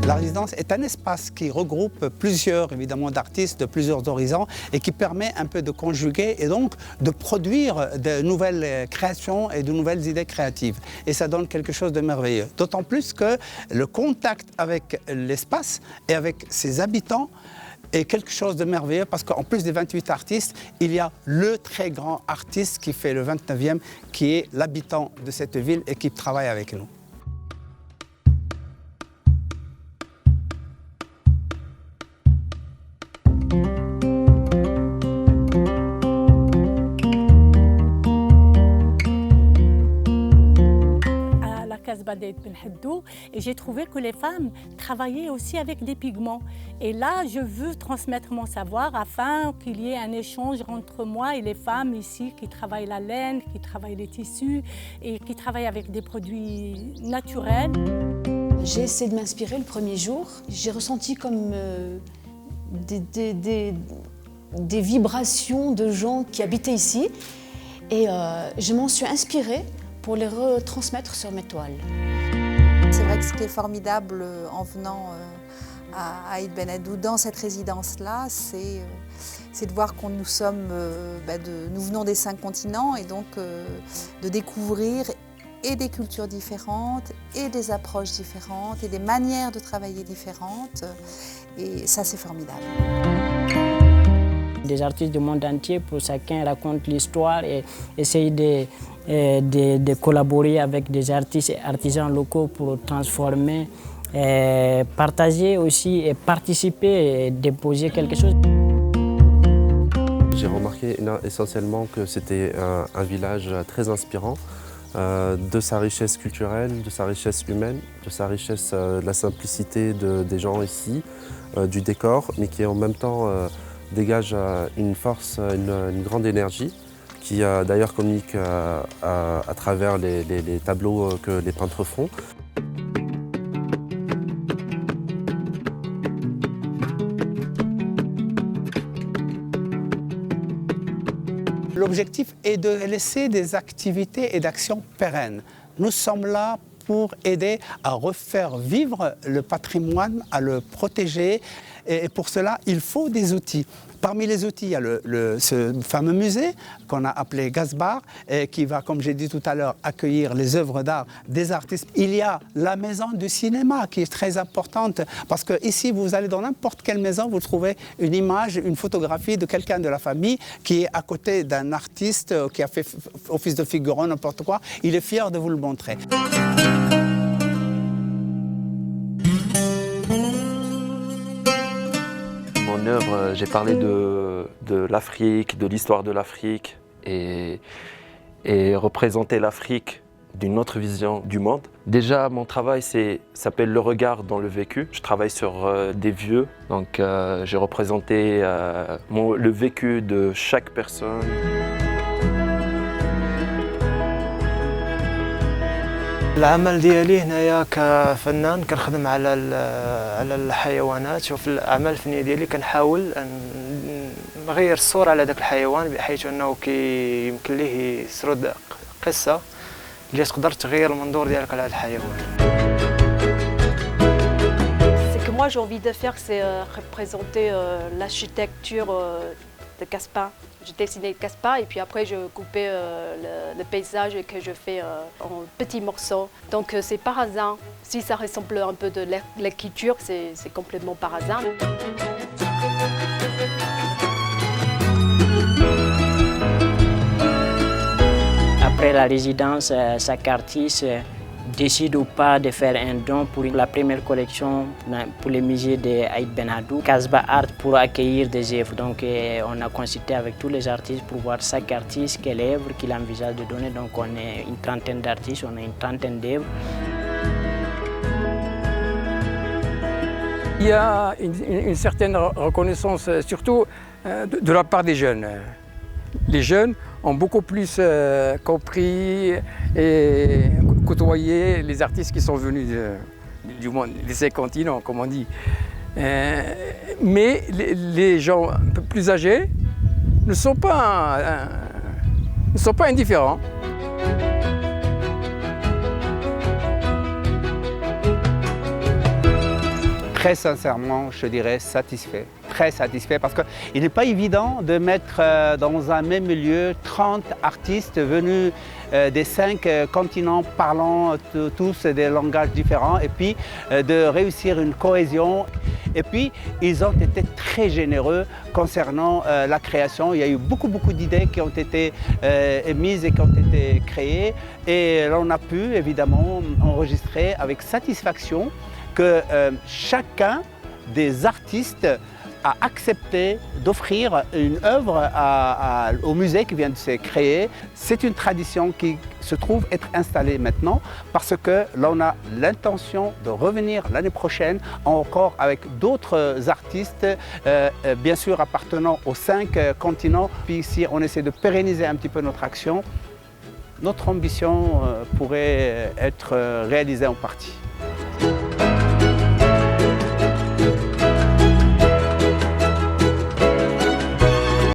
La résidence est un espace qui regroupe plusieurs, évidemment, d'artistes de plusieurs horizons et qui permet un peu de conjuguer et donc de produire de nouvelles créations et de nouvelles idées créatives. Et ça donne quelque chose de merveilleux. D'autant plus que le contact avec l'espace et avec ses habitants est quelque chose de merveilleux parce qu'en plus des 28 artistes, il y a le très grand artiste qui fait le 29e, qui est l'habitant de cette ville et qui travaille avec nous. Et j'ai trouvé que les femmes travaillaient aussi avec des pigments. Et là, je veux transmettre mon savoir afin qu'il y ait un échange entre moi et les femmes ici qui travaillent la laine, qui travaillent les tissus et qui travaillent avec des produits naturels. J'ai essayé de m'inspirer le premier jour. J'ai ressenti comme des vibrations de gens qui habitaient ici. Et je m'en suis inspirée pour les retransmettre sur mes toiles. C'est vrai que ce qui est formidable en venant à Aït Ben Haddou, dans cette résidence-là, c'est de voir que nous venons des 5 continents et donc de découvrir et des cultures différentes, et des approches différentes, et des manières de travailler différentes. Et ça, c'est formidable. Des artistes du monde entier, pour chacun raconte l'histoire et essaye de collaborer avec des artistes et artisans locaux pour transformer, partager aussi et participer et déposer quelque chose. J'ai remarqué essentiellement que c'était un village très inspirant de sa richesse culturelle, de sa richesse humaine, de sa richesse de la simplicité des gens ici, du décor, mais qui en même temps dégage une force, une grande énergie qui d'ailleurs communique à travers les tableaux que les peintres font. L'objectif est de laisser des activités et d'actions pérennes. Nous sommes là pour aider à refaire vivre le patrimoine, à le protéger. Et pour cela, il faut des outils. Parmi les outils, il y a ce fameux musée qu'on a appelé Gazbar, et qui va, comme j'ai dit tout à l'heure, accueillir les œuvres d'art des artistes. Il y a la maison du cinéma qui est très importante, parce que ici, vous allez dans n'importe quelle maison, vous trouvez une image, une photographie de quelqu'un de la famille qui est à côté d'un artiste qui a fait office de figuron, n'importe quoi. Il est fier de vous le montrer. Mon œuvre, j'ai parlé de l'Afrique, de l'histoire de l'Afrique et représenter l'Afrique d'une autre vision du monde. Déjà, mon travail s'appelle Le regard dans le vécu. Je travaille sur des vieux, donc j'ai représenté le vécu de chaque personne. العمل ديالي هنايا كفنان كنخدم على الحيوانات وفي الاعمال الفنيه ديالي كنحاول نغير الصوره على داك الحيوان بحيث انه يمكن ليه يسرد قصه اللي تقدر تغير المنظور ديالك على الحيوان. Ce que moi j'ai envie de faire, c'est représenter l'architecture de Caspar. Je dessinais Caspar et puis après je coupais le paysage que je fais en petits morceaux. Donc c'est par hasard. Si ça ressemble un peu de l'écriture, c'est complètement par hasard. Après la résidence, chaque artiste décide ou pas de faire un don pour la première collection pour le musée de Aït Ben Haddou, Casbah Art, pour accueillir des œuvres. Donc on a consulté avec tous les artistes pour voir chaque artiste, quelle œuvre qu'il envisage de donner. Donc on est une trentaine d'artistes, on a une trentaine d'œuvres. Il y a une certaine reconnaissance, surtout de la part des jeunes. Les jeunes ont beaucoup plus compris et côtoyé les artistes qui sont venus du monde, des 5 continents, comme on dit. Mais les gens un peu plus âgés ne sont pas indifférents. Très sincèrement, je dirais satisfait, très satisfait, parce qu'il n'est pas évident de mettre dans un même lieu 30 artistes venus des 5 continents parlant tous des langages différents et puis de réussir une cohésion. Et puis, ils ont été très généreux concernant la création. Il y a eu beaucoup d'idées qui ont été émises et qui ont été créées. Et l'on a pu évidemment enregistrer avec satisfaction que chacun des artistes a accepté d'offrir une œuvre au musée qui vient de se créer. C'est une tradition qui se trouve être installée maintenant parce que l'on a l'intention de revenir l'année prochaine encore avec d'autres artistes, bien sûr appartenant aux 5 continents. Puis ici, on essaie de pérenniser un petit peu notre action. Notre ambition pourrait être réalisée en partie.